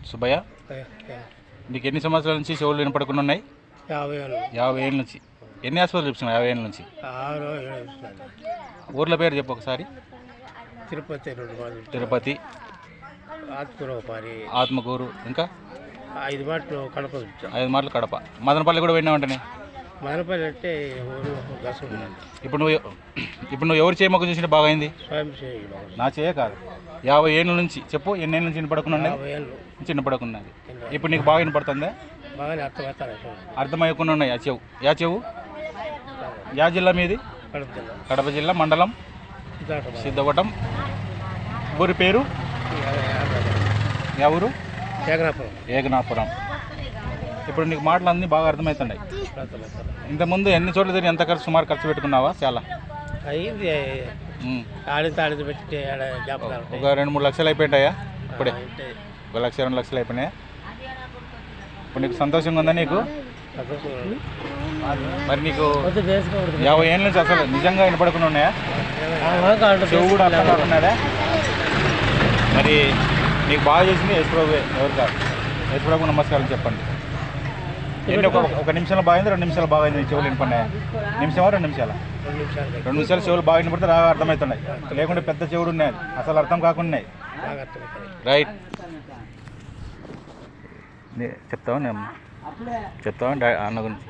సుబ్బయ్య, నీకు ఎన్ని సంవత్సరాల నుంచి చెవులు వినపడకుండా ఉన్నాయి? 50 ఏళ్ళ నుంచి. ఎన్ని హాస్పిటల్ చూపిస్తున్నావు 50 ఏళ్ళ నుంచి? ఊర్ల పేరు చెప్పు ఒకసారి. తిరుపతి, ఆత్మకూరు, ఇంకా 5 మాటలు కడప. 5 మాటలు కడప. మదనపల్లి కూడా పోయినా వెంటనే. మదనపల్లి అంటే ఇప్పుడు నువ్వు ఎవరు చేయమొక్క చూసినా బాగైంది? నా చేయ కాదు, 50 ఏళ్ళ నుంచి చెప్పు. ఎన్ని ఏళ్ళ నుంచి వినపడకుండా నుంచి వినపడకున్నది. ఇప్పుడు నీకు బాగా వినపడుతుందా? అర్థమయ్యకుండా ఉన్నాయి. యా చెవు యా జిల్లా మీది? కడప జిల్లా, మండలం సిద్ధవటం. ఊరి పేరు ఎవరు? ఏగనాపురం. ఇప్పుడు నీకు మాటలు అన్నీ బాగా అర్థమవుతున్నాయి. ఇంతకుముందు ఎన్ని చోట్ల తిరిగి ఎంత సుమారు ఖర్చు పెట్టుకున్నావా? చాలా అయింది. ఒక 2-3 లక్షలు అయిపోయాయా? ఇప్పుడే 1 లక్ష 2 లక్షలు అయిపోయినాయా? ఇప్పుడు నీకు సంతోషంగా ఉందా? నీకు మరి నీకు 50 ఏళ్ళ నుంచి అసలు నిజంగా వినపడకుండా ఉన్నాయా? చెవు కూడా అర్థం ఉన్నదా? మరి నీకు బాగా చేసింది యేసుప్రభువే, ఎవరు కాదు. యేసుప్రభుకు నమస్కారం చెప్పండి. ఏంటి ఒక నిమిషంలో బాగుంది, 2 నిమిషాలు బాగుంది నీ చెవులు వినపడినాయా? నిమిషమా 2 నిమిషాలా? 2 నిమిషాలు చెవులు బాగా వినపడితే రాగా అర్థమవుతున్నాయి. లేకుంటే పెద్ద చెవుడు ఉన్నాయి, అసలు అర్థం కాకుండా. రైట్. చెప్తావా అన్న గురించి?